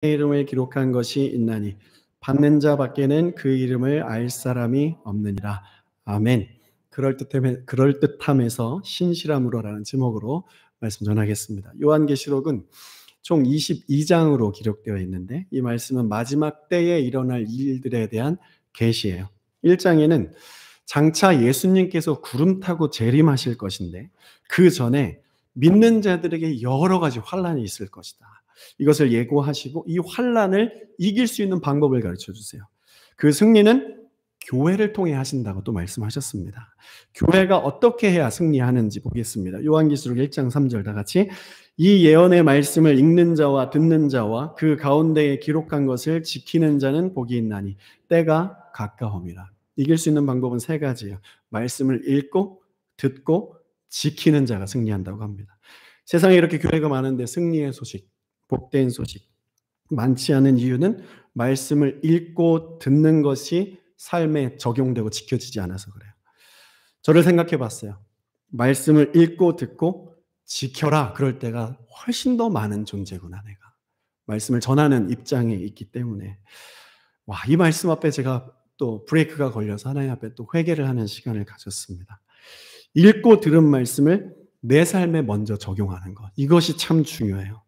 이름을 기록한 것이 있나니 받는 자 밖에는 그 이름을 알 사람이 없느니라. 아멘. 그럴듯함에서 신실함으로라는 제목으로 말씀 전하겠습니다. 요한계시록은 총 22장으로 기록되어 있는데 이 말씀은 마지막 때에 일어날 일들에 대한 계시예요. 1장에는 장차 예수님께서 구름 타고 재림하실 것인데 그 전에 믿는 자들에게 여러 가지 환란이 있을 것이다. 이것을 예고하시고 이 환란을 이길 수 있는 방법을 가르쳐 주세요. 그 승리는 교회를 통해 하신다고 또 말씀하셨습니다. 교회가 어떻게 해야 승리하는지 보겠습니다. 요한계시록 1장 3절 다 같이 이 예언의 말씀을 읽는 자와 듣는 자와 그 가운데에 기록한 것을 지키는 자는 복이 있나니 때가 가까움이라. 이길 수 있는 방법은 세 가지예요. 말씀을 읽고 듣고 지키는 자가 승리한다고 합니다. 세상에 이렇게 교회가 많은데 승리의 소식, 복된 소식 많지 않은 이유는 말씀을 읽고 듣는 것이 삶에 적용되고 지켜지지 않아서 그래요. 저를 생각해 봤어요. 말씀을 읽고 듣고 지켜라. 그럴 때가 훨씬 더 많은 존재구나 내가. 말씀을 전하는 입장에 있기 때문에 이 말씀 앞에 제가 또 브레이크가 걸려서 하나님 앞에 또 회개를 하는 시간을 가졌습니다. 읽고 들은 말씀을 내 삶에 먼저 적용하는 것. 이것이 참 중요해요.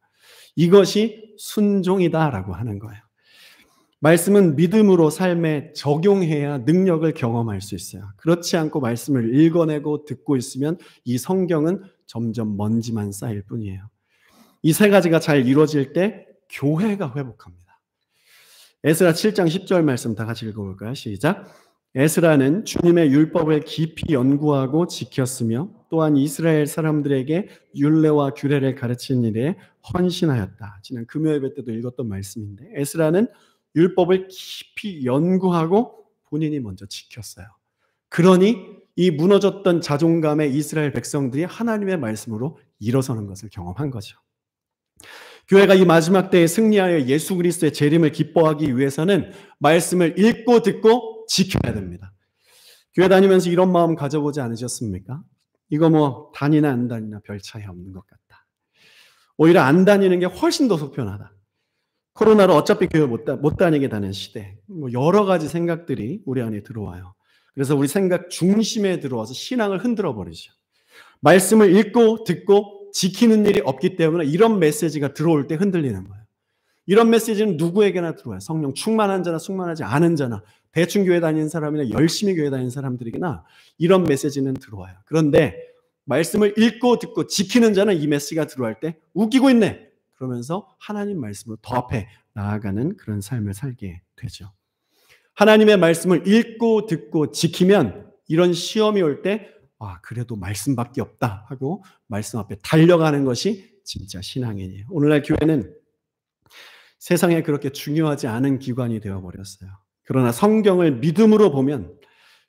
이것이 순종이다라고 하는 거예요. 말씀은 믿음으로 삶에 적용해야 능력을 경험할 수 있어요. 그렇지 않고 말씀을 읽어내고 듣고 있으면 이 성경은 점점 먼지만 쌓일 뿐이에요. 이 세 가지가 잘 이루어질 때 교회가 회복합니다. 에스라 7장 10절 말씀 다 같이 읽어볼까요? 시작. 에스라는 주님의 율법을 깊이 연구하고 지켰으며 또한 이스라엘 사람들에게 율례와 규례를 가르치는 일에 헌신하였다. 지난 금요일 때도 읽었던 말씀인데 에스라는 율법을 깊이 연구하고 본인이 먼저 지켰어요. 그러니 이 무너졌던 자존감의 이스라엘 백성들이 하나님의 말씀으로 일어서는 것을 경험한 거죠. 교회가 이 마지막 때에 승리하여 예수 그리스도의 재림을 기뻐하기 위해서는 말씀을 읽고 듣고 지켜야 됩니다. 교회 다니면서 이런 마음 가져보지 않으셨습니까? 이거 다니나 안 다니나 별 차이 없는 것 같다. 오히려 안 다니는 게 훨씬 더 속편하다. 코로나로 어차피 교회 못 다니게 되는 시대. 여러 가지 생각들이 우리 안에 들어와요. 그래서 우리 생각 중심에 들어와서 신앙을 흔들어 버리죠. 말씀을 읽고 듣고 지키는 일이 없기 때문에 이런 메시지가 들어올 때 흔들리는 거예요. 이런 메시지는 누구에게나 들어와요. 성령 충만한 자나 충만하지 않은 자나 대충 교회 다니는 사람이나 열심히 교회 다니는 사람들에게나 이런 메시지는 들어와요. 그런데 말씀을 읽고 듣고 지키는 자는 이 메시지가 들어올 때 웃기고 있네. 그러면서 하나님 말씀으로 더 앞에 나아가는 그런 삶을 살게 되죠. 하나님의 말씀을 읽고 듣고 지키면 이런 시험이 올 때 그래도 말씀밖에 없다 하고 말씀 앞에 달려가는 것이 진짜 신앙이에요. 오늘날 교회는 세상에 그렇게 중요하지 않은 기관이 되어버렸어요. 그러나 성경을 믿음으로 보면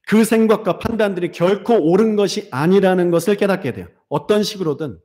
그 생각과 판단들이 결코 옳은 것이 아니라는 것을 깨닫게 돼요. 어떤 식으로든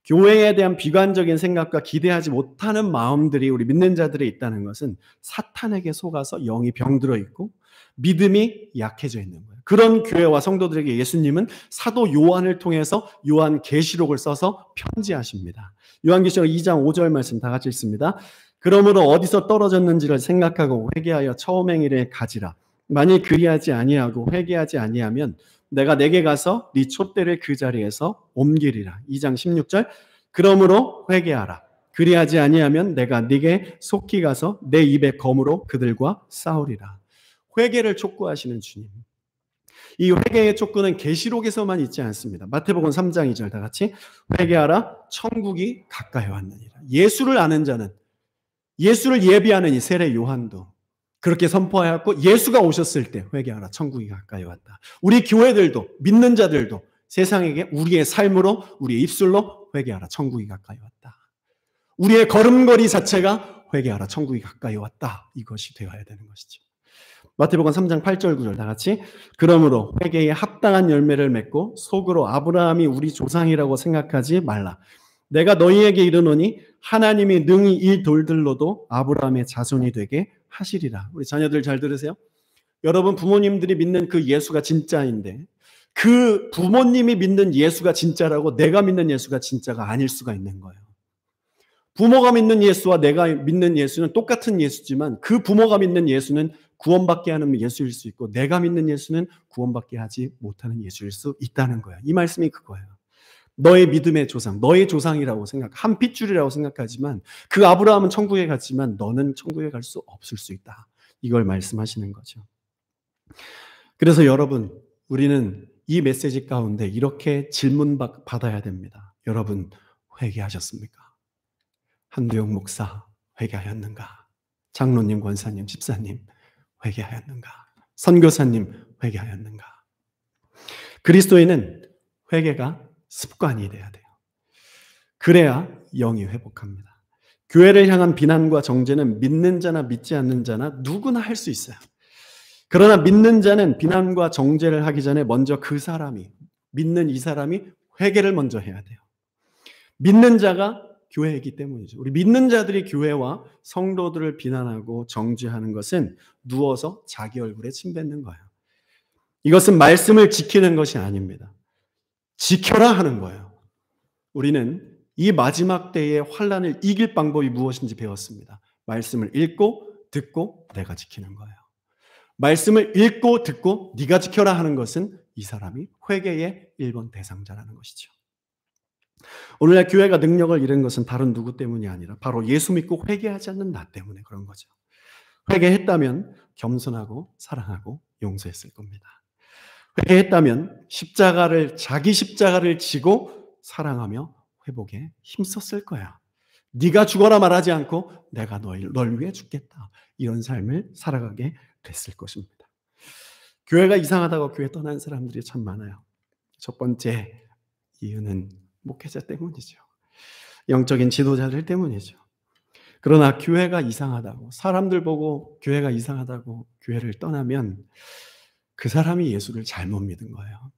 교회에 대한 비관적인 생각과 기대하지 못하는 마음들이 우리 믿는 자들에 있다는 것은 사탄에게 속아서 영이 병들어 있고 믿음이 약해져 있는 거예요. 그런 교회와 성도들에게 예수님은 사도 요한을 통해서 요한계시록을 써서 편지하십니다. 요한계시록 2장 5절 말씀 다 같이 읽습니다. 그러므로 어디서 떨어졌는지를 생각하고 회개하여 처음 행위를 가지라. 만일 그리하지 아니하고 회개하지 아니하면 내가 내게 가서 네 촛대를 그 자리에서 옮기리라. 2장 16절 그러므로 회개하라. 그리하지 아니하면 내가 네게 속히 가서 내 입의 검으로 그들과 싸우리라. 회개를 촉구하시는 주님. 이 회개의 촉구는 계시록에서만 있지 않습니다. 마태복음 3장 2절 다 같이 회개하라 천국이 가까이 왔느니라. 예수를 아는 자는 예수를 예비하는 이 세례 요한도 그렇게 선포하였고 예수가 오셨을 때 회개하라 천국이 가까이 왔다. 우리 교회들도 믿는 자들도 세상에게 우리의 삶으로 우리의 입술로 회개하라 천국이 가까이 왔다. 우리의 걸음걸이 자체가 회개하라 천국이 가까이 왔다. 이것이 되어야 되는 것이죠. 마태복음 3장 8절 9절 다 같이 그러므로 회개에 합당한 열매를 맺고 속으로 아브라함이 우리 조상이라고 생각하지 말라. 내가 너희에게 이르노니 하나님이 능히 이 돌들로도 아브라함의 자손이 되게 하시리라. 우리 자녀들 잘 들으세요. 여러분 부모님들이 믿는 그 예수가 진짜인데 그 부모님이 믿는 예수가 진짜라고 내가 믿는 예수가 진짜가 아닐 수가 있는 거예요. 부모가 믿는 예수와 내가 믿는 예수는 똑같은 예수지만 그 부모가 믿는 예수는 구원받게 하는 예수일 수 있고 내가 믿는 예수는 구원받게 하지 못하는 예수일 수 있다는 거예요. 이 말씀이 그거예요. 너의 믿음의 조상, 너의 조상이라고 한 핏줄이라고 생각하지만 그 아브라함은 천국에 갔지만 너는 천국에 갈 수 없을 수 있다. 이걸 말씀하시는 거죠. 그래서 여러분, 우리는 이 메시지 가운데 이렇게 질문 받아야 됩니다. 여러분, 회개하셨습니까? 한두영 목사, 회개하였는가? 장로님, 권사님, 집사님, 회개하였는가? 선교사님, 회개하였는가? 그리스도인은 회개가 습관이 돼야 돼요. 그래야 영이 회복합니다. 교회를 향한 비난과 정죄는 믿는 자나 믿지 않는 자나 누구나 할 수 있어요. 그러나 믿는 자는 비난과 정죄를 하기 전에 먼저 그 사람이, 믿는 이 사람이 회개를 먼저 해야 돼요. 믿는 자가 교회이기 때문이죠. 우리 믿는 자들이 교회와 성도들을 비난하고 정죄하는 것은 누워서 자기 얼굴에 침 뱉는 거예요. 이것은 말씀을 지키는 것이 아닙니다. 지켜라 하는 거예요. 우리는 이 마지막 때의 환난을 이길 방법이 무엇인지 배웠습니다. 말씀을 읽고 듣고 내가 지키는 거예요. 말씀을 읽고 듣고 네가 지켜라 하는 것은 이 사람이 회개의 1번 대상자라는 것이죠. 오늘날 교회가 능력을 잃은 것은 다른 누구 때문이 아니라 바로 예수 믿고 회개하지 않는 나 때문에 그런 거죠. 회개했다면 겸손하고 사랑하고 용서했을 겁니다. 회개했다면 자기 십자가를 지고 사랑하며 회복에 힘썼을 거야. 네가 죽어라 말하지 않고 내가 널 위해 죽겠다. 이런 삶을 살아가게 됐을 것입니다. 교회가 이상하다고 교회 떠난 사람들이 참 많아요. 첫 번째 이유는 목회자 때문이죠. 영적인 지도자들 때문이죠. 그러나 교회가 이상하다고, 사람들 보고 교회가 이상하다고 교회를 떠나면 그 사람이 예수를 잘못 믿은 거예요.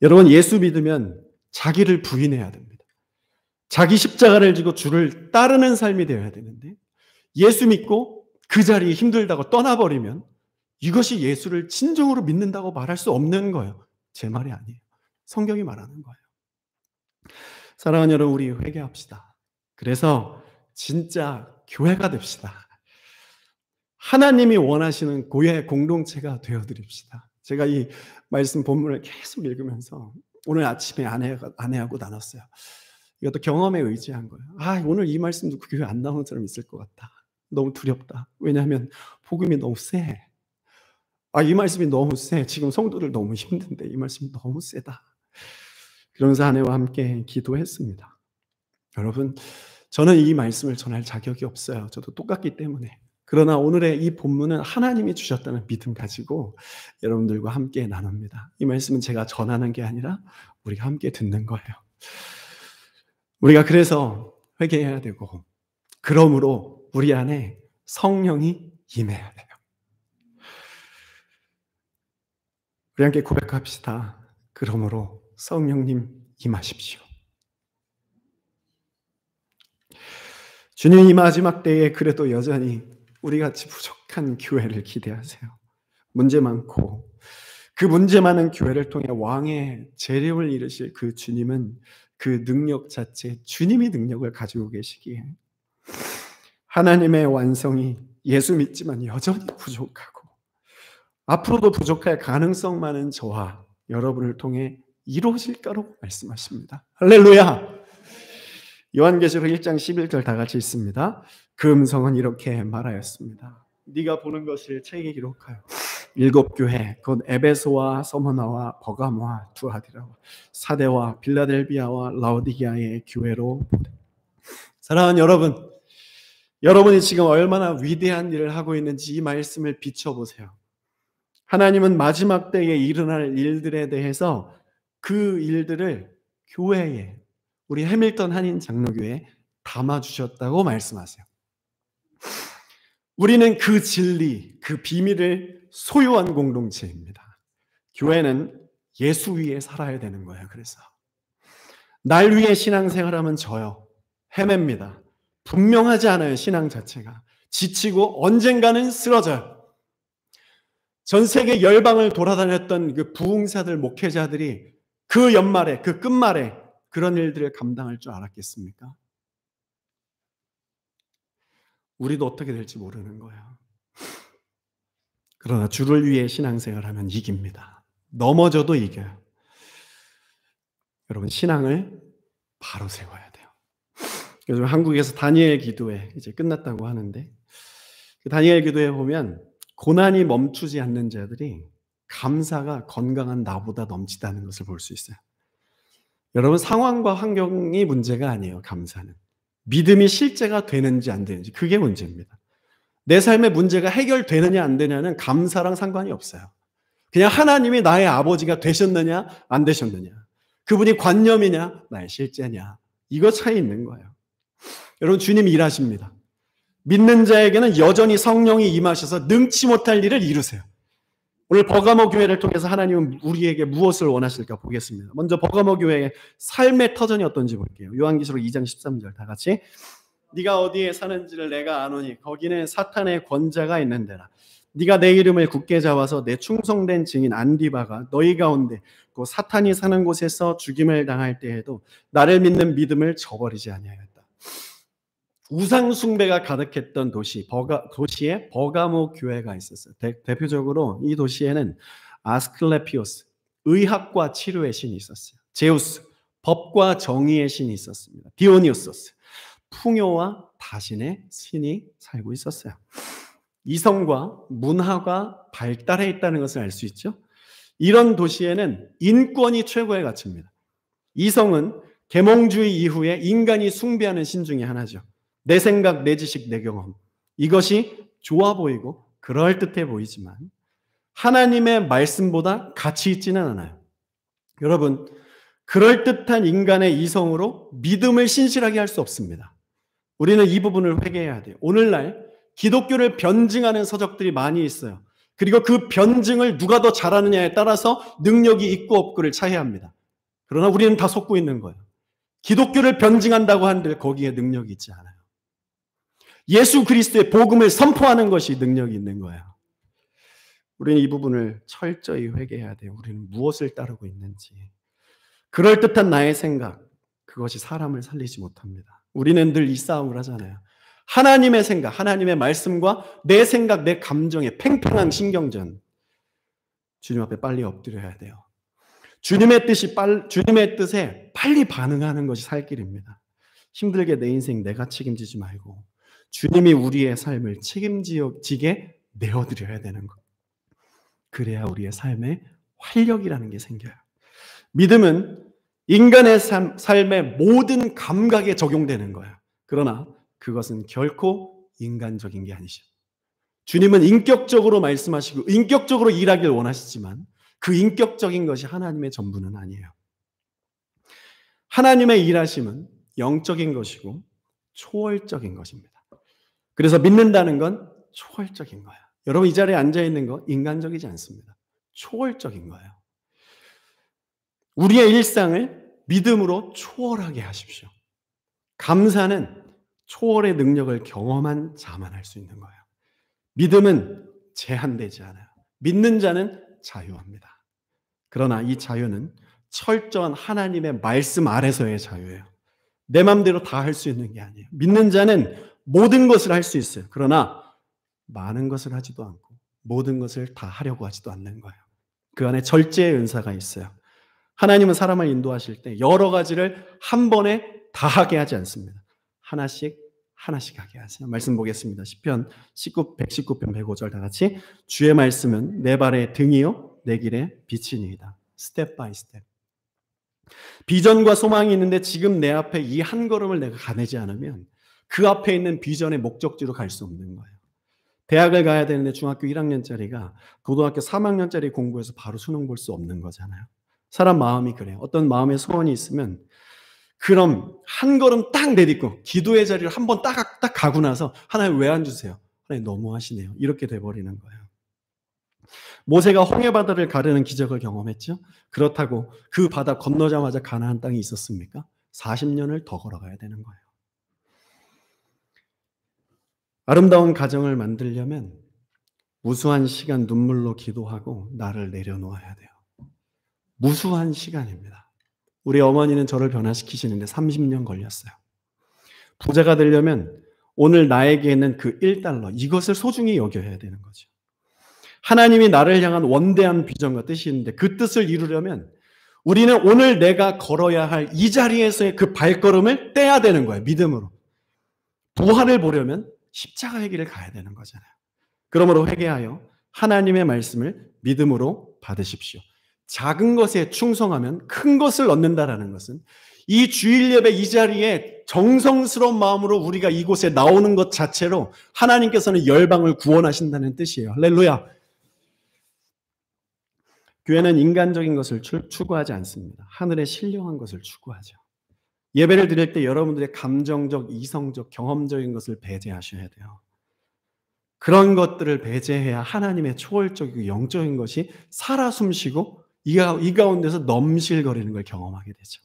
여러분, 예수 믿으면 자기를 부인해야 됩니다. 자기 십자가를 지고 주를 따르는 삶이 되어야 되는데 예수 믿고 그 자리에 힘들다고 떠나버리면 이것이 예수를 진정으로 믿는다고 말할 수 없는 거예요. 제 말이 아니에요. 성경이 말하는 거예요. 사랑하는 여러분, 우리 회개합시다. 그래서 진짜 교회가 됩시다. 하나님이 원하시는 교회 공동체가 되어드립시다. 제가 이 말씀 본문을 계속 읽으면서 오늘 아침에 아내하고 나눴어요. 이것도 경험에 의지한 거예요. 오늘 이 말씀 듣고 교회 안 나오는 사람 있을 것 같다. 너무 두렵다. 왜냐하면 복음이 너무 세. 이 말씀이 너무 세. 지금 성도들 너무 힘든데 이 말씀이 너무 세다. 그러면서 아내와 함께 기도했습니다. 여러분, 저는 이 말씀을 전할 자격이 없어요. 저도 똑같기 때문에. 그러나 오늘의 이 본문은 하나님이 주셨다는 믿음 가지고 여러분들과 함께 나눕니다. 이 말씀은 제가 전하는 게 아니라 우리가 함께 듣는 거예요. 우리가 그래서 회개해야 되고, 그러므로 우리 안에 성령이 임해야 돼요. 우리 함께 고백합시다. 그러므로 성령님 임하십시오. 주님, 이 마지막 때에 그래도 여전히 우리같이 부족한 교회를 기대하세요. 문제 많고 그 문제 많은 교회를 통해 왕의 재림을 이루실 그 주님은 그 능력 자체, 주님이 능력을 가지고 계시기에 하나님의 완성이 예수 믿지만 여전히 부족하고 앞으로도 부족할 가능성 많은 저와 여러분을 통해 이루어질 거라고 말씀하십니다. 할렐루야! 요한계시록 1장 11절 다 같이 읽습니다. 그 음성은 이렇게 말하였습니다. 네가 보는 것을 책에 기록하여 7 교회 곧 에베소와 서머나와 버가모와 두아디라와 사데와 빌라델비아와 라오디게아의 교회로 보내. 사랑하는 여러분, 여러분이 지금 얼마나 위대한 일을 하고 있는지 이 말씀을 비춰보세요. 하나님은 마지막 때에 일어날 일들에 대해서 그 일들을 교회에, 우리 해밀턴 한인 장로교회에 담아주셨다고 말씀하세요. 우리는 그 진리, 그 비밀을 소유한 공동체입니다. 교회는 예수 위에 살아야 되는 거예요. 그래서 날 위해 신앙생활하면 져요. 헤맵니다. 분명하지 않아요. 신앙 자체가. 지치고 언젠가는 쓰러져요. 전 세계 열방을 돌아다녔던 그 부흥사들, 목회자들이 그 연말에, 그 끝말에 그런 일들을 감당할 줄 알았겠습니까? 우리도 어떻게 될지 모르는 거예요. 그러나 주를 위해 신앙생활하면 이깁니다. 넘어져도 이겨요. 여러분, 신앙을 바로 세워야 돼요. 요즘 한국에서 다니엘 기도회 이제 끝났다고 하는데, 그 다니엘 기도회 보면 고난이 멈추지 않는 자들이 감사가 건강한 나보다 넘치다는 것을 볼 수 있어요. 여러분, 상황과 환경이 문제가 아니에요. 감사는 믿음이 실제가 되는지 안 되는지, 그게 문제입니다. 내 삶의 문제가 해결되느냐 안 되냐는 감사랑 상관이 없어요. 그냥 하나님이 나의 아버지가 되셨느냐 안 되셨느냐, 그분이 관념이냐 나의 실제냐, 이거 차이 있는 거예요. 여러분, 주님이 일하십니다. 믿는 자에게는 여전히 성령이 임하셔서 능치 못할 일을 이루세요. 오늘 버가모 교회를 통해서 하나님은 우리에게 무엇을 원하실까 보겠습니다. 먼저 버가모 교회의 삶의 터전이 어떤지 볼게요. 요한계시록 2장 13절 다 같이. 네가 어디에 사는지를 내가 아노니 거기는 사탄의 권자가 있는 데라. 네가 내 이름을 굳게 잡아서 내 충성된 증인 안디바가 너희 가운데 그 사탄이 사는 곳에서 죽임을 당할 때에도 나를 믿는 믿음을 저버리지 아니하였다. 우상 숭배가 가득했던 도시에 버가모 교회가 있었어요. 대표적으로 이 도시에는 아스클레피오스, 의학과 치료의 신이 있었어요. 제우스, 법과 정의의 신이 있었습니다. 디오니오소스, 풍요와 다신의 신이 살고 있었어요. 이성과 문화가 발달해 있다는 것을 알 수 있죠. 이런 도시에는 인권이 최고의 가치입니다. 이성은 계몽주의 이후에 인간이 숭배하는 신 중에 하나죠. 내 생각, 내 지식, 내 경험, 이것이 좋아 보이고 그럴듯해 보이지만 하나님의 말씀보다 가치 있지는 않아요. 여러분, 그럴듯한 인간의 이성으로 믿음을 신실하게 할 수 없습니다. 우리는 이 부분을 회개해야 돼요. 오늘날 기독교를 변증하는 서적들이 많이 있어요. 그리고 그 변증을 누가 더 잘하느냐에 따라서 능력이 있고 없고를 차이합니다. 그러나 우리는 다 속고 있는 거예요. 기독교를 변증한다고 하는데 거기에 능력이 있지 않아요. 예수 그리스도의 복음을 선포하는 것이 능력이 있는 거예요. 우리는 이 부분을 철저히 회개해야 돼요. 우리는 무엇을 따르고 있는지. 그럴듯한 나의 생각, 그것이 사람을 살리지 못합니다. 우리는 늘 이 싸움을 하잖아요. 하나님의 생각, 하나님의 말씀과 내 생각, 내 감정의 팽팽한 신경전. 주님 앞에 빨리 엎드려야 돼요. 주님의 뜻에 빨리 반응하는 것이 살 길입니다. 힘들게 내 인생 내가 책임지지 말고 주님이 우리의 삶을 책임지게 내어드려야 되는 것. 그래야 우리의 삶에 활력이라는 게 생겨요. 믿음은 인간의 삶의 모든 감각에 적용되는 거예요. 그러나 그것은 결코 인간적인 게 아니죠. 주님은 인격적으로 말씀하시고 인격적으로 일하길 원하시지만 그 인격적인 것이 하나님의 전부는 아니에요. 하나님의 일하심은 영적인 것이고 초월적인 것입니다. 그래서 믿는다는 건 초월적인 거예요. 여러분, 이 자리에 앉아있는 거 인간적이지 않습니다. 초월적인 거예요. 우리의 일상을 믿음으로 초월하게 하십시오. 감사는 초월의 능력을 경험한 자만 할 수 있는 거예요. 믿음은 제한되지 않아요. 믿는 자는 자유합니다. 그러나 이 자유는 철저한 하나님의 말씀 아래서의 자유예요. 내 마음대로 다 할 수 있는 게 아니에요. 믿는 자는 모든 것을 할 수 있어요. 그러나 많은 것을 하지도 않고 모든 것을 다 하려고 하지도 않는 거예요. 그 안에 절제의 은사가 있어요. 하나님은 사람을 인도하실 때 여러 가지를 한 번에 다 하게 하지 않습니다. 하나씩 하게 하세요. 말씀 보겠습니다. 시편 119편 105절 다 같이. 주의 말씀은 내 발의 등이요 내 길의 빛이니이다. 스텝 바이 스텝. 비전과 소망이 있는데 지금 내 앞에 이 한 걸음을 내가 가내지 않으면 그 앞에 있는 비전의 목적지로 갈 수 없는 거예요. 대학을 가야 되는데 중학교 1학년짜리가 고등학교 3학년짜리 공부해서 바로 수능 볼 수 없는 거잖아요. 사람 마음이 그래요. 어떤 마음의 소원이 있으면 그럼 한 걸음 딱 내딛고 기도의 자리를 한번 딱 가고 나서 하나님 왜 안 주세요? 하나님 너무하시네요. 이렇게 돼버리는 거예요. 모세가 홍해 바다를 가르는 기적을 경험했죠. 그렇다고 그 바다 건너자마자 가나안 땅이 있었습니까? 40년을 더 걸어가야 되는 거예요. 아름다운 가정을 만들려면 무수한 시간 눈물로 기도하고 나를 내려놓아야 돼요. 무수한 시간입니다. 우리 어머니는 저를 변화시키시는데 30년 걸렸어요. 부자가 되려면 오늘 나에게는 그 1달러 이것을 소중히 여겨야 되는 거죠. 하나님이 나를 향한 원대한 비전과 뜻이 있는데 그 뜻을 이루려면 우리는 오늘 내가 걸어야 할 이 자리에서의 그 발걸음을 떼야 되는 거예요. 믿음으로. 부활을 보려면 십자가의 길을 가야 되는 거잖아요. 그러므로 회개하여 하나님의 말씀을 믿음으로 받으십시오. 작은 것에 충성하면 큰 것을 얻는다라는 것은 이 주일 예배 이 자리에 정성스러운 마음으로 우리가 이곳에 나오는 것 자체로 하나님께서는 열방을 구원하신다는 뜻이에요. 할렐루야. 교회는 인간적인 것을 추구하지 않습니다. 하늘의 신령한 것을 추구하죠. 예배를 드릴 때 여러분들의 감정적, 이성적, 경험적인 것을 배제하셔야 돼요. 그런 것들을 배제해야 하나님의 초월적이고 영적인 것이 살아 숨쉬고 이 가운데서 넘실거리는 걸 경험하게 되죠.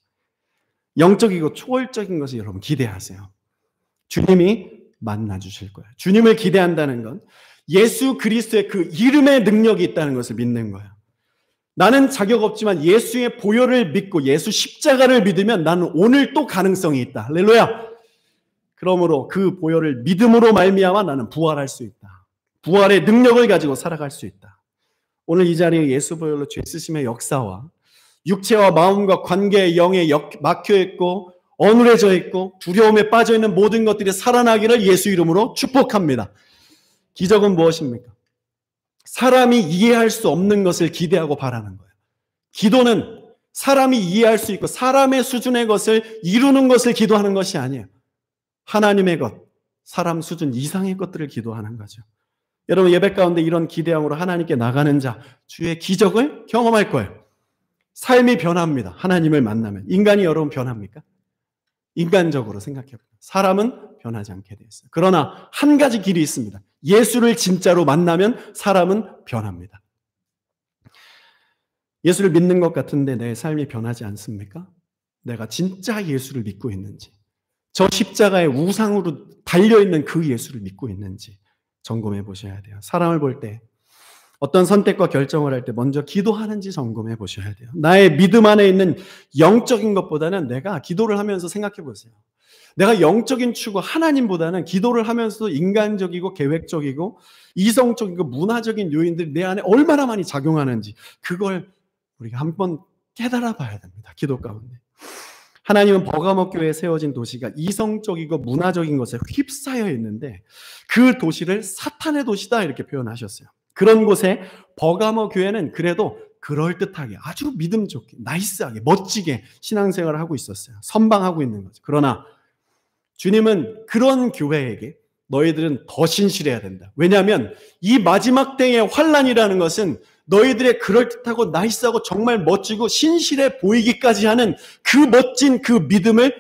영적이고 초월적인 것을 여러분 기대하세요. 주님이 만나주실 거예요. 주님을 기대한다는 건 예수 그리스도의 그 이름의 능력이 있다는 것을 믿는 거예요. 나는 자격 없지만 예수의 보혈을 믿고 예수 십자가를 믿으면 나는 오늘 또 가능성이 있다. 할렐루야. 그러므로 그 보혈을 믿음으로 말미암아 나는 부활할 수 있다. 부활의 능력을 가지고 살아갈 수 있다. 오늘 이 자리에 예수 보혈로 죄 쓰심의 역사와 육체와 마음과 관계의 영에 막혀있고 어눌해져 있고 두려움에 빠져있는 모든 것들이 살아나기를 예수 이름으로 축복합니다. 기적은 무엇입니까? 사람이 이해할 수 없는 것을 기대하고 바라는 거예요. 기도는 사람이 이해할 수 있고 사람의 수준의 것을 이루는 것을 기도하는 것이 아니에요. 하나님의 것, 사람 수준 이상의 것들을 기도하는 거죠. 여러분 예배 가운데 이런 기대함으로 하나님께 나가는 자, 주의 기적을 경험할 거예요. 삶이 변합니다. 하나님을 만나면. 인간이 여러분 변합니까? 인간적으로 생각해보면 사람은 변하지 않게 되어 있어요. 그러나 한 가지 길이 있습니다. 예수를 진짜로 만나면 사람은 변합니다. 예수를 믿는 것 같은데 내 삶이 변하지 않습니까? 내가 진짜 예수를 믿고 있는지, 저 십자가의 우상으로 달려있는 그 예수를 믿고 있는지 점검해 보셔야 돼요. 사람을 볼 때 어떤 선택과 결정을 할 때 먼저 기도하는지 점검해 보셔야 돼요. 나의 믿음 안에 있는 영적인 것보다는 내가 기도를 하면서 생각해 보세요. 내가 영적인 추구 하나님보다는 기도를 하면서도 인간적이고 계획적이고 이성적이고 문화적인 요인들이 내 안에 얼마나 많이 작용하는지 그걸 우리가 한번 깨달아 봐야 됩니다. 기도 가운데. 하나님은 버가모 교회에 세워진 도시가 이성적이고 문화적인 것에 휩싸여 있는데 그 도시를 사탄의 도시다 이렇게 표현하셨어요. 그런 곳에 버가모 교회는 그래도 그럴듯하게 아주 믿음 좋게 나이스하게 멋지게 신앙생활을 하고 있었어요. 선방하고 있는 거죠. 그러나 주님은 그런 교회에게 너희들은 더 신실해야 된다. 왜냐하면 이 마지막 때의 환란이라는 것은 너희들의 그럴듯하고 나이스하고 정말 멋지고 신실해 보이기까지 하는 그 멋진 그 믿음을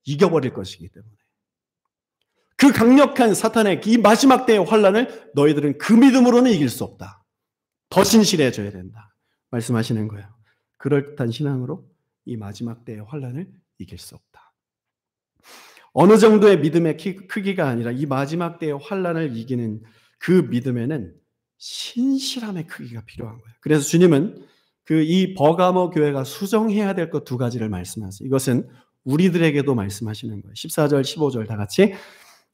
이겨버릴 것이기 때문에 그 강력한 사탄의 이 마지막 때의 환란을 너희들은 그 믿음으로는 이길 수 없다. 더 신실해져야 된다. 말씀하시는 거예요. 그럴듯한 신앙으로 이 마지막 때의 환란을 이길 수 없다. 어느 정도의 믿음의 크기가 아니라 이 마지막 때의 환란을 이기는 그 믿음에는 신실함의 크기가 필요한 거예요. 그래서 주님은 이 버가모 교회가 수정해야 될 것 두 가지를 말씀하세요. 이것은 우리들에게도 말씀하시는 거예요. 14절, 15절 다 같이.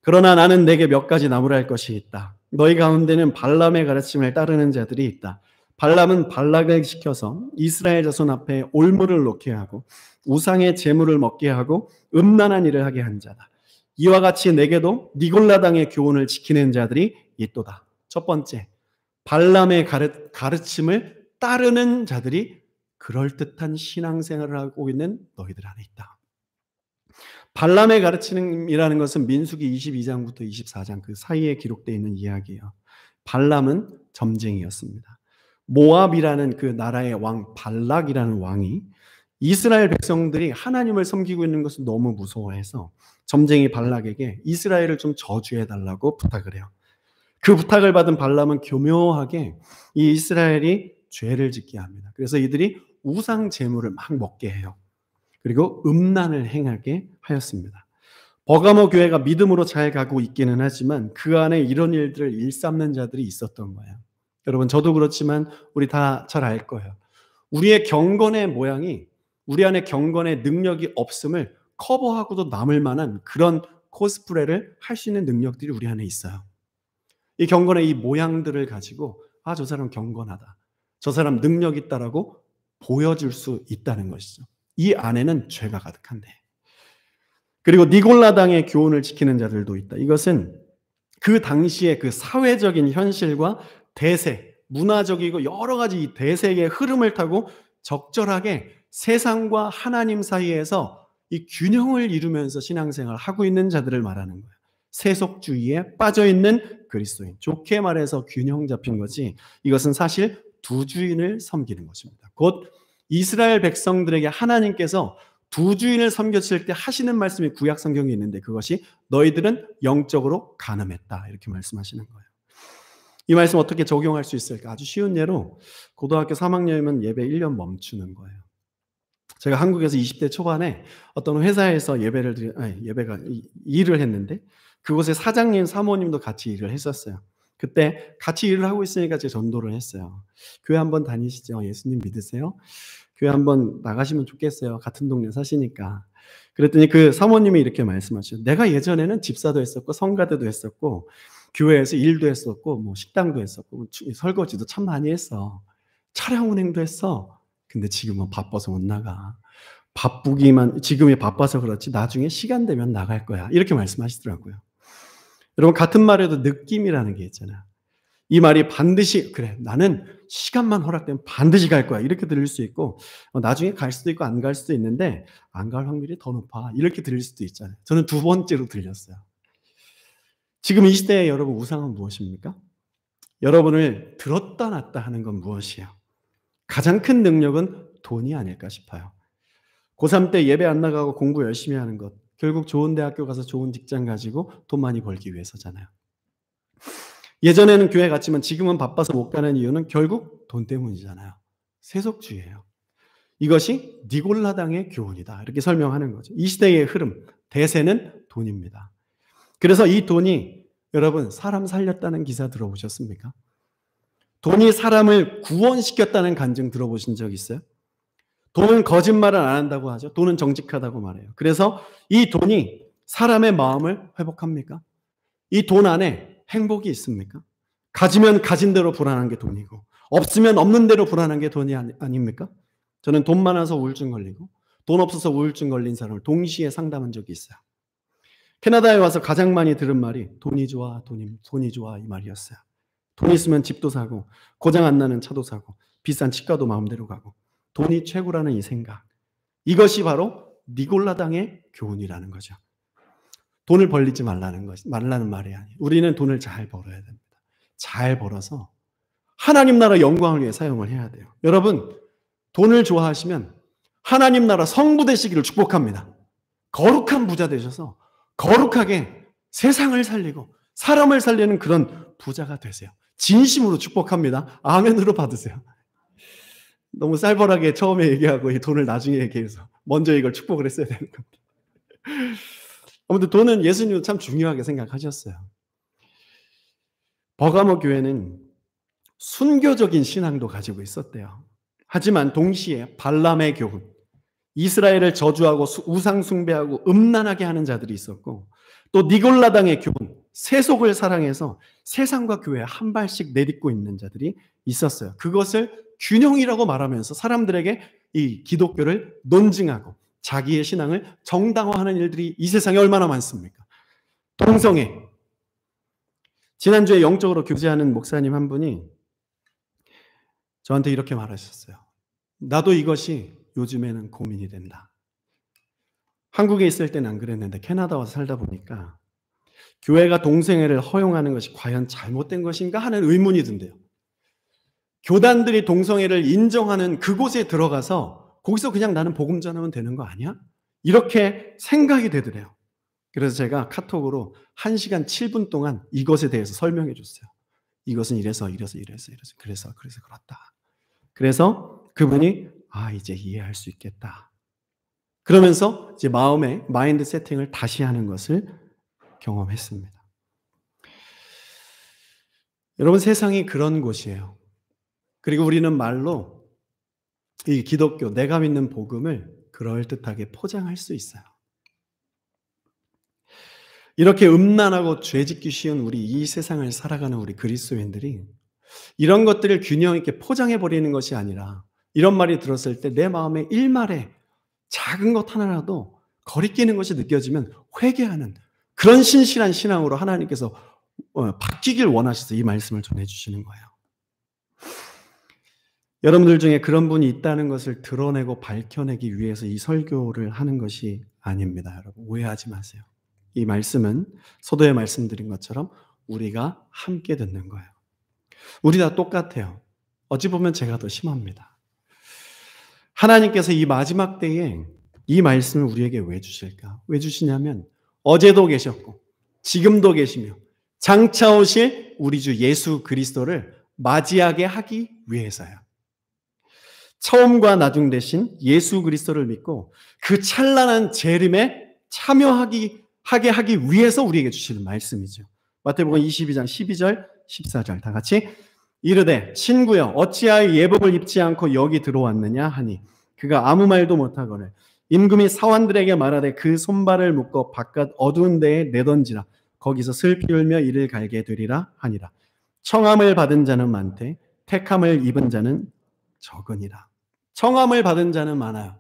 그러나 나는 내게 몇 가지 나무랄 것이 있다. 너희 가운데는 발람의 가르침을 따르는 자들이 있다. 발람은 발락을 시켜서 이스라엘 자손 앞에 올무를 놓게 하고 우상의 제물을 먹게 하고 음란한 일을 하게 한 자다. 이와 같이 내게도 니골라당의 교훈을 지키는 자들이 있도다. 첫 번째, 발람의 가르침을 따르는 자들이 그럴듯한 신앙생활을 하고 있는 너희들 안에 있다. 발람의 가르침이라는 것은 민수기 22장부터 24장 그 사이에 기록되어 있는 이야기예요. 발람은 점쟁이였습니다. 모압이라는 그 나라의 왕 발락이라는 왕이 이스라엘 백성들이 하나님을 섬기고 있는 것을 너무 무서워해서 점쟁이 발락에게 이스라엘을 좀 저주해달라고 부탁을 해요. 그 부탁을 받은 발람은 교묘하게 이 이스라엘이 죄를 짓게 합니다. 그래서 이들이 우상 제물을 막 먹게 해요. 그리고 음란을 행하게 하였습니다. 버가모 교회가 믿음으로 잘 가고 있기는 하지만 그 안에 이런 일들을 일삼는 자들이 있었던 거예요. 여러분 저도 그렇지만 우리 다 잘 알 거예요. 우리의 경건의 모양이 우리 안에 경건의 능력이 없음을 커버하고도 남을 만한 그런 코스프레를 할 수 있는 능력들이 우리 안에 있어요. 이 경건의 이 모양들을 가지고 저 사람 경건하다. 저 사람 능력 있다라고 보여줄 수 있다는 것이죠. 이 안에는 죄가 가득한데. 그리고 니골라당의 교훈을 지키는 자들도 있다. 이것은 그 당시의 그 사회적인 현실과 대세, 문화적이고 여러 가지 이 대세의 흐름을 타고 적절하게 세상과 하나님 사이에서 이 균형을 이루면서 신앙생활을 하고 있는 자들을 말하는 거예요. 세속주의에 빠져있는 그리스도인. 좋게 말해서 균형 잡힌 거지, 이것은 사실 두 주인을 섬기는 것입니다. 곧 이스라엘 백성들에게 하나님께서 두 주인을 섬겼을 때 하시는 말씀이 구약 성경에 있는데, 그것이 너희들은 영적으로 간음했다, 이렇게 말씀하시는 거예요. 이 말씀 어떻게 적용할 수 있을까? 아주 쉬운 예로 고등학교 3학년이면 예배 1년 멈추는 거예요. 제가 한국에서 20대 초반에 어떤 회사에서 일을 했는데, 그곳에 사장님, 사모님도 같이 일을 했었어요. 그때 같이 일을 하고 있으니까 제가 전도를 했어요. 교회 한번 다니시죠? 예수님 믿으세요? 교회 한번 나가시면 좋겠어요. 같은 동네 사시니까. 그랬더니 그 사모님이 이렇게 말씀하셨어요. 내가 예전에는 집사도 했었고 성가대도 했었고 교회에서 일도 했었고 뭐 식당도 했었고 설거지도 참 많이 했어. 차량 운행도 했어. 근데 지금은 바빠서 못 나가. 지금이 바빠서 그렇지 나중에 시간 되면 나갈 거야. 이렇게 말씀하시더라고요. 여러분, 같은 말에도 느낌이라는 게 있잖아요. 이 말이 반드시 그래, 나는 시간만 허락되면 반드시 갈 거야, 이렇게 들릴 수 있고, 나중에 갈 수도 있고 안 갈 수도 있는데 안 갈 확률이 더 높아, 이렇게 들릴 수도 있잖아요. 저는 두 번째로 들렸어요. 지금 이 시대의 여러분 우상은 무엇입니까? 여러분을 들었다 놨다 하는 건 무엇이에요? 가장 큰 능력은 돈이 아닐까 싶어요. 고3 때 예배 안 나가고 공부 열심히 하는 것, 결국 좋은 대학교 가서 좋은 직장 가지고 돈 많이 벌기 위해서잖아요. 예전에는 교회 갔지만 지금은 바빠서 못 가는 이유는 결국 돈 때문이잖아요. 세속주의예요. 이것이 니골라당의 교훈이다, 이렇게 설명하는 거죠. 이 시대의 흐름, 대세는 돈입니다. 그래서 이 돈이, 여러분, 사람 살렸다는 기사 들어보셨습니까? 돈이 사람을 구원시켰다는 간증 들어보신 적 있어요? 돈은 거짓말을 안 한다고 하죠. 돈은 정직하다고 말해요. 그래서 이 돈이 사람의 마음을 회복합니까? 이 돈 안에 행복이 있습니까? 가지면 가진 대로 불안한 게 돈이고, 없으면 없는 대로 불안한 게 돈이 아닙니까? 저는 돈 많아서 우울증 걸리고 돈 없어서 우울증 걸린 사람을 동시에 상담한 적이 있어요. 캐나다에 와서 가장 많이 들은 말이 돈이 좋아, 돈이 좋아, 이 말이었어요. 돈 있으면 집도 사고 고장 안 나는 차도 사고 비싼 치과도 마음대로 가고 돈이 최고라는 이 생각, 이것이 바로 니골라당의 교훈이라는 거죠. 돈을 벌리지 말라는 말이 아니에요. 우리는 돈을 잘 벌어야 됩니다. 잘 벌어서 하나님 나라 영광을 위해 사용을 해야 돼요. 여러분, 돈을 좋아하시면 하나님 나라 성부 되시기를 축복합니다. 거룩한 부자 되셔서 거룩하게 세상을 살리고 사람을 살리는 그런 부자가 되세요. 진심으로 축복합니다. 아멘으로 받으세요. 너무 쌀벌하게 처음에 얘기하고 이 돈을 나중에 얘기해서 먼저 이걸 축복을 했어야 되는 겁니다. 아무튼 돈은 예수님도 참 중요하게 생각하셨어요. 버가모 교회는 순교적인 신앙도 가지고 있었대요. 하지만 동시에 발람의 교훈, 이스라엘을 저주하고 우상 숭배하고 음란하게 하는 자들이 있었고, 또 니골라당의 교훈, 세속을 사랑해서 세상과 교회에 한 발씩 내딛고 있는 자들이 있었어요. 그것을 균형이라고 말하면서 사람들에게 이 기독교를 논증하고 자기의 신앙을 정당화하는 일들이 이 세상에 얼마나 많습니까? 동성애. 지난주에 영적으로 교제하는 목사님 한 분이 저한테 이렇게 말하셨어요. 나도 이것이 요즘에는 고민이 된다. 한국에 있을 때는 안 그랬는데 캐나다 와서 살다 보니까 교회가 동성애를 허용하는 것이 과연 잘못된 것인가 하는 의문이 든대요. 교단들이 동성애를 인정하는 그곳에 들어가서 거기서 그냥 나는 복음 전하면 되는 거 아니야? 이렇게 생각이 되더래요. 그래서 제가 카톡으로 1시간 7분 동안 이것에 대해서 설명해 줬어요. 이것은 이래서 그래서 그렇다. 그래서 그분이 이제 이해할 수 있겠다. 그러면서 이제 마음의 마인드 세팅을 다시 하는 것을 경험했습니다. 여러분, 세상이 그런 곳이에요. 그리고 우리는 말로 이 기독교, 내가 믿는 복음을 그럴듯하게 포장할 수 있어요. 이렇게 음란하고 죄짓기 쉬운 우리 이 세상을 살아가는 우리 그리스도인들이 이런 것들을 균형 있게 포장해 버리는 것이 아니라 이런 말이 들었을 때 내 마음에 일말에 작은 것 하나라도 거리끼는 것이 느껴지면 회개하는 그런 신실한 신앙으로 하나님께서 바뀌길 원하셔서 이 말씀을 전해주시는 거예요. 여러분들 중에 그런 분이 있다는 것을 드러내고 밝혀내기 위해서 이 설교를 하는 것이 아닙니다. 여러분 오해하지 마세요. 이 말씀은 소도에 말씀드린 것처럼 우리가 함께 듣는 거예요. 우리 다 똑같아요. 어찌 보면 제가 더 심합니다. 하나님께서 이 마지막 때에 이 말씀을 우리에게 왜 주실까? 왜 주시냐면 어제도 계셨고 지금도 계시며 장차 오실 우리 주 예수 그리스도를 맞이하게 하기 위해서요. 처음과 나중 되신 예수 그리스도를 믿고 그 찬란한 재림에 참여하게 하기 위해서 우리에게 주시는 말씀이죠. 마태복음 22장 12절 14절 다 같이 이르되 친구여 어찌하여 예복을 입지 않고 여기 들어왔느냐 하니 그가 아무 말도 못하거늘 임금이 사환들에게 말하되 그 손발을 묶어 바깥 어두운 데에 내던지라 거기서 슬피 울며 이를 갈게 되리라 하니라. 청함을 받은 자는 많되 택함을 입은 자는 적으니라. 청함을 받은 자는 많아요.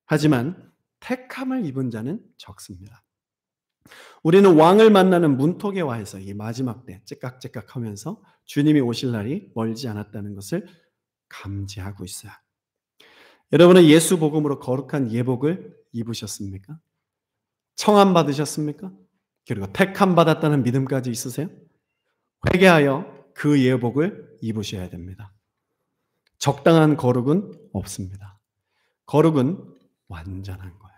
하지만 택함을 입은 자는 적습니다. 우리는 왕을 만나는 문턱에 와 있어 이 마지막 때 째깍째깍 하면서 주님이 오실 날이 멀지 않았다는 것을 감지하고 있어요. 여러분은 예수 복음으로 거룩한 예복을 입으셨습니까? 청함 받으셨습니까? 그리고 택함 받았다는 믿음까지 있으세요? 회개하여 그 예복을 입으셔야 됩니다. 적당한 거룩은 없습니다. 거룩은 완전한 거예요.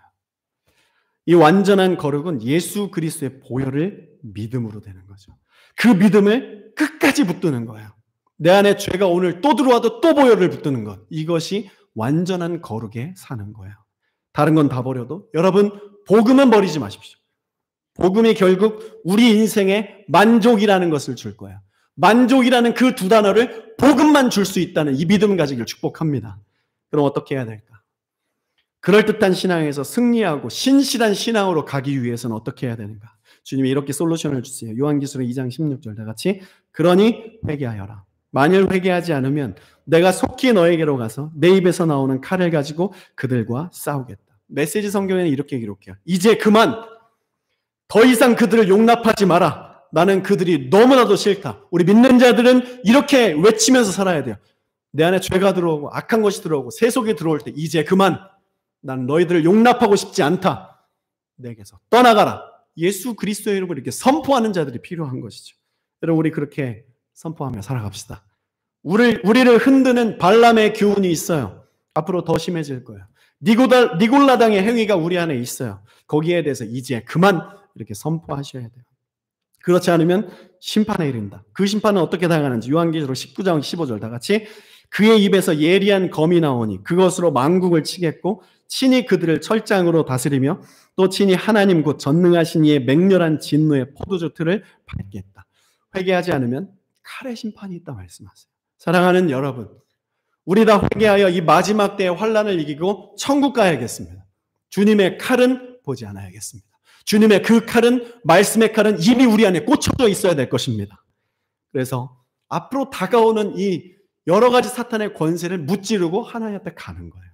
이 완전한 거룩은 예수 그리스도의 보혈을 믿음으로 되는 거죠. 그 믿음을 끝까지 붙드는 거예요. 내 안에 죄가 오늘 또 들어와도 또 보혈을 붙드는 것. 이것이 완전한 거룩에 사는 거예요. 다른 건 다 버려도 여러분 복음은 버리지 마십시오. 복음이 결국 우리 인생에 만족이라는 것을 줄 거예요. 만족이라는 그 두 단어를 복음만 줄 수 있다는 이 믿음 가지기를 축복합니다. 그럼 어떻게 해야 될까? 그럴듯한 신앙에서 승리하고 신실한 신앙으로 가기 위해서는 어떻게 해야 되는가? 주님이 이렇게 솔루션을 주세요. 요한계시록 2장 16절 다 같이 그러니 회개하여라. 만일 회개하지 않으면 내가 속히 너에게로 가서 내 입에서 나오는 칼을 가지고 그들과 싸우겠다. 메시지 성경에는 이렇게 기록해요. 이제 그만 더 이상 그들을 용납하지 마라. 나는 그들이 너무나도 싫다. 우리 믿는 자들은 이렇게 외치면서 살아야 돼요. 내 안에 죄가 들어오고 악한 것이 들어오고 세속이 들어올 때 이제 그만 난 너희들을 용납하고 싶지 않다. 내게서 떠나가라. 예수 그리스도의 이름을 이렇게 선포하는 자들이 필요한 것이죠. 여러분 우리 그렇게 선포하며 살아갑시다. 우리를 흔드는 발람의 교훈이 있어요. 앞으로 더 심해질 거예요. 니골라당의 행위가 우리 안에 있어요. 거기에 대해서 이제 그만 이렇게 선포하셔야 돼요. 그렇지 않으면 심판에 이른다. 그 심판은 어떻게 당하는지 요한계시록 19장 15절 다 같이 그의 입에서 예리한 검이 나오니 그것으로 만국을 치겠고 친히 그들을 철장으로 다스리며 또 친히 하나님 곧 전능하신 이의 맹렬한 진노의 포도주 틀을 밟겠다. 회개하지 않으면 칼의 심판이 있다 말씀하세요. 사랑하는 여러분, 우리 다 회개하여 이 마지막 때의 환난을 이기고 천국 가야겠습니다. 주님의 칼은 보지 않아야겠습니다. 주님의 그 칼은 말씀의 칼은 이미 우리 안에 꽂혀져 있어야 될 것입니다. 그래서 앞으로 다가오는 이 여러 가지 사탄의 권세를 무찌르고 하나님 앞에 가는 거예요.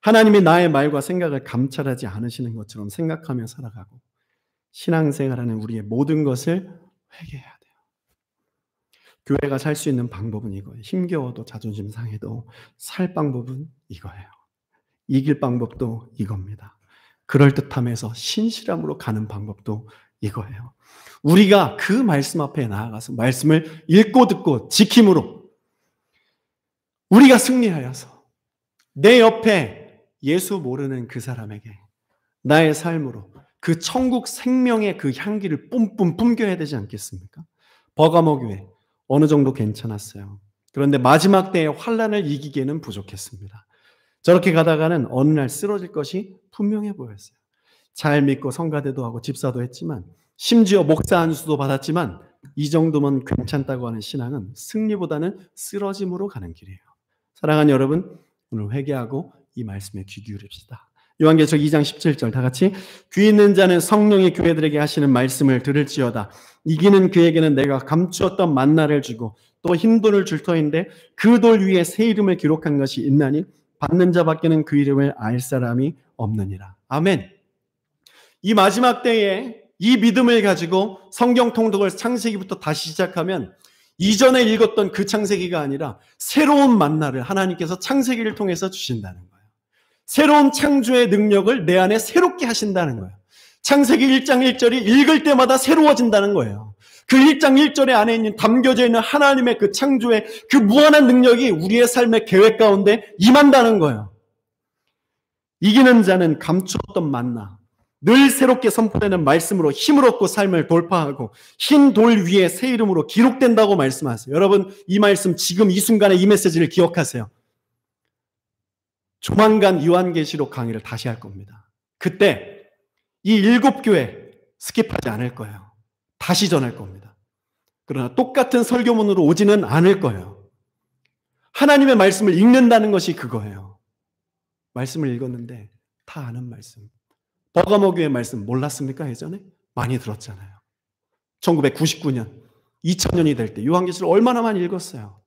하나님이 나의 말과 생각을 감찰하지 않으시는 것처럼 생각하며 살아가고 신앙생활하는 우리의 모든 것을 회개해야 돼요. 교회가 살 수 있는 방법은 이거예요. 힘겨워도 자존심 상해도 살 방법은 이거예요. 이길 방법도 이겁니다. 그럴듯함에서 신실함으로 가는 방법도 이거예요. 우리가 그 말씀 앞에 나아가서 말씀을 읽고 듣고 지킴으로 우리가 승리하여서 내 옆에 예수 모르는 그 사람에게 나의 삶으로 그 천국 생명의 그 향기를 뿜뿜 품겨야 되지 않겠습니까? 버가모 교회 어느 정도 괜찮았어요. 그런데 마지막 때의 환난을 이기기에는 부족했습니다. 저렇게 가다가는 어느 날 쓰러질 것이 분명해 보였어요. 잘 믿고 성가대도 하고 집사도 했지만 심지어 목사 안수도 받았지만 이 정도면 괜찮다고 하는 신앙은 승리보다는 쓰러짐으로 가는 길이에요. 사랑하는 여러분, 오늘 회개하고 이 말씀에 귀 기울입시다. 요한계시록 2장 17절 다 같이 귀 있는 자는 성령이 교회들에게 하시는 말씀을 들을지어다. 이기는 그에게는 내가 감추었던 만나를 주고 또 흰 돌을 줄 터인데 그 돌 위에 새 이름을 기록한 것이 있나니 받는 자밖에는 그 이름을 알 사람이 없느니라. 아멘. 이 마지막 때에 이 믿음을 가지고 성경 통독을 창세기부터 다시 시작하면 이전에 읽었던 그 창세기가 아니라 새로운 만나를 하나님께서 창세기를 통해서 주신다는 거예요. 새로운 창조의 능력을 내 안에 새롭게 하신다는 거예요. 창세기 1장 1절이 읽을 때마다 새로워진다는 거예요. 그 1장 1절에 안에 있는 담겨져 있는 하나님의 그 창조의 그 무한한 능력이 우리의 삶의 계획 가운데 임한다는 거예요. 이기는 자는 감추었던 만나, 늘 새롭게 선포되는 말씀으로 힘을 얻고 삶을 돌파하고 흰 돌 위에 새 이름으로 기록된다고 말씀하세요. 여러분, 이 말씀 지금 이 순간에 이 메시지를 기억하세요. 조만간 요한계시록 강의를 다시 할 겁니다. 그때 이 7교회 스킵하지 않을 거예요. 다시 전할 겁니다. 그러나 똑같은 설교문으로 오지는 않을 거예요. 하나님의 말씀을 읽는다는 것이 그거예요. 말씀을 읽었는데 다 아는 말씀. 버가모 교회 말씀 몰랐습니까? 예전에? 많이 들었잖아요. 1999년, 2000년이 될 때 요한계시록 얼마나 많이 읽었어요.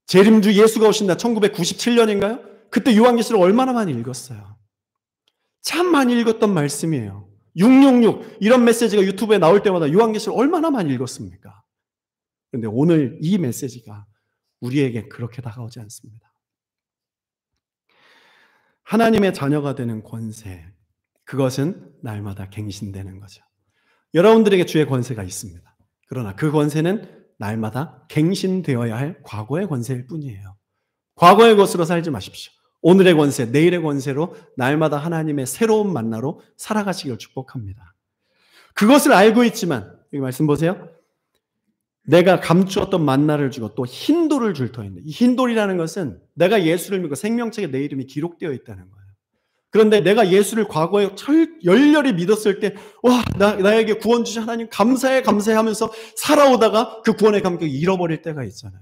재림주 예수가 오신다 1997년인가요? 그때 요한계시록 얼마나 많이 읽었어요. 참 많이 읽었던 말씀이에요. 666 이런 메시지가 유튜브에 나올 때마다 요한계시록 얼마나 많이 읽었습니까? 그런데 오늘 이 메시지가 우리에게 그렇게 다가오지 않습니다. 하나님의 자녀가 되는 권세, 그것은 날마다 갱신되는 거죠. 여러분들에게 주의 권세가 있습니다. 그러나 그 권세는 날마다 갱신되어야 할 과거의 권세일 뿐이에요. 과거의 것으로 살지 마십시오. 오늘의 권세, 내일의 권세로 날마다 하나님의 새로운 만나로 살아가시길 축복합니다. 그것을 알고 있지만 여기 말씀 보세요. 내가 감추었던 만나를 주고 또 흰 돌을 줄 터인데, 이 흰 돌이라는 것은 내가 예수를 믿고 생명책에 내 이름이 기록되어 있다는 거예요. 그런데 내가 예수를 과거에 열렬히 믿었을 때, 와, 나에게 구원 주신 하나님 감사해 하면서 살아오다가 그 구원의 감격을 잃어버릴 때가 있잖아요.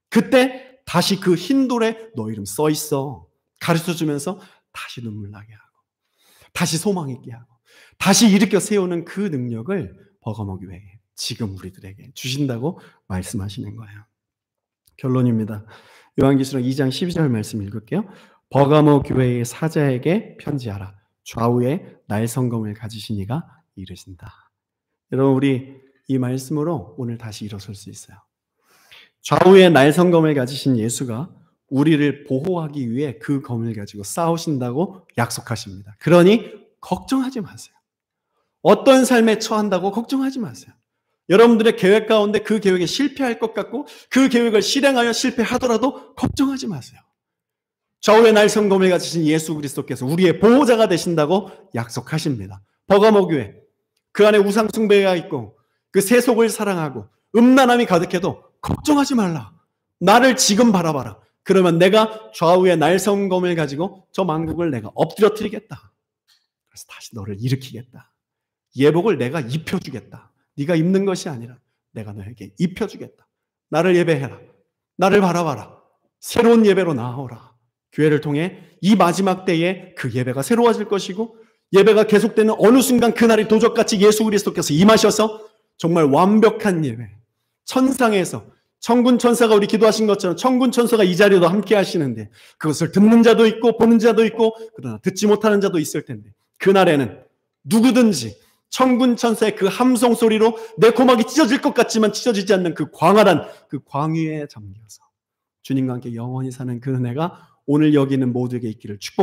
그때 다시 그 흰 돌에 너 이름 써 있어 가르쳐 주면서 다시 눈물 나게 하고 다시 소망 있게 하고 다시 일으켜 세우는 그 능력을 버가모 교회에 지금 우리들에게 주신다고 말씀하시는 거예요. 결론입니다. 요한계시록 2장 12절 말씀 읽을게요. 버가모 교회의 사자에게 편지하라. 좌우에 날성검을 가지신 이가 이르신다. 여러분, 우리 이 말씀으로 오늘 다시 일어설 수 있어요. 좌우에 날성검을 가지신 예수가 우리를 보호하기 위해 그 검을 가지고 싸우신다고 약속하십니다. 그러니 걱정하지 마세요. 어떤 삶에 처한다고 걱정하지 마세요. 여러분들의 계획 가운데 그 계획에 실패할 것 같고 그 계획을 실행하여 실패하더라도 걱정하지 마세요. 좌우의 날성검을 가지신 예수 그리스도께서 우리의 보호자가 되신다고 약속하십니다. 버가모 교회, 그 안에 우상 숭배가 있고 그 세속을 사랑하고 음란함이 가득해도 걱정하지 말라. 나를 지금 바라봐라. 그러면 내가 좌우의 날성검을 가지고 저 만국을 내가 엎드려뜨리겠다. 그래서 다시 너를 일으키겠다. 예복을 내가 입혀주겠다. 네가 입는 것이 아니라 내가 너에게 입혀주겠다. 나를 예배해라. 나를 바라봐라. 새로운 예배로 나아오라. 교회를 통해 이 마지막 때에 그 예배가 새로워질 것이고 예배가 계속되는 어느 순간 그날이 도적같이 예수 그리스도께서 임하셔서 정말 완벽한 예배, 천상에서 천군 천사가 우리 기도하신 것처럼 천군 천사가 이 자리에도 함께 하시는데 그것을 듣는 자도 있고 보는 자도 있고 그러나 듣지 못하는 자도 있을 텐데 그날에는 누구든지 천군 천사의 그 함성 소리로 내 고막이 찢어질 것 같지만 찢어지지 않는 그 광활한 그 광위에 잠겨서 주님과 함께 영원히 사는 그 은혜가 오늘 여기 있는 모두에게 있기를 축복